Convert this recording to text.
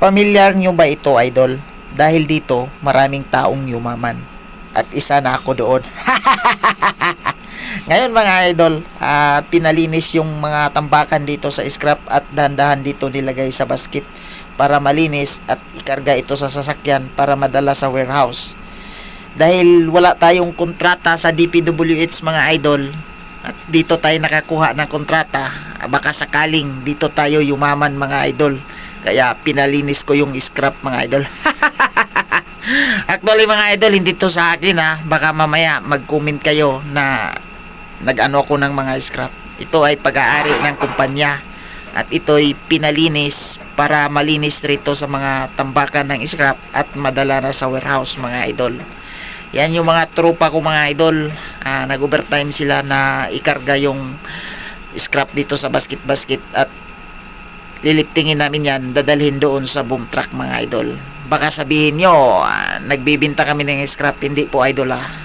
Pamilyar nyo ba ito, idol? Dahil dito, maraming taong yumaman. At isa na ako doon. Ngayon mga idol, pinalinis yung mga tambakan dito sa scrap at dahan-dahan dito nilagay sa basket para malinis at ikarga ito sa sasakyan para madala sa warehouse. Dahil wala tayong kontrata sa DPWH mga idol, at dito tayo nakakuha ng kontrata, baka sakaling dito tayo yumaman mga idol. Kaya pinalinis ko yung scrap mga idol. Actually mga idol, hindi to sa akin baka mamaya mag-comment kayo na nag-ano ko ng mga scrap. Ito ay pag-aari ng kumpanya at ito'y pinalinis para malinis rito sa mga tambakan ng scrap at madala na sa warehouse mga idol. Yan yung mga tropa ko mga idol. Nag-overtime sila na ikarga yung scrap dito sa basket at liliptingin namin yan, dadalhin doon sa boom truck mga idol. Baka sabihin nyo, nagbibinta kami ng scrap. Hindi po idol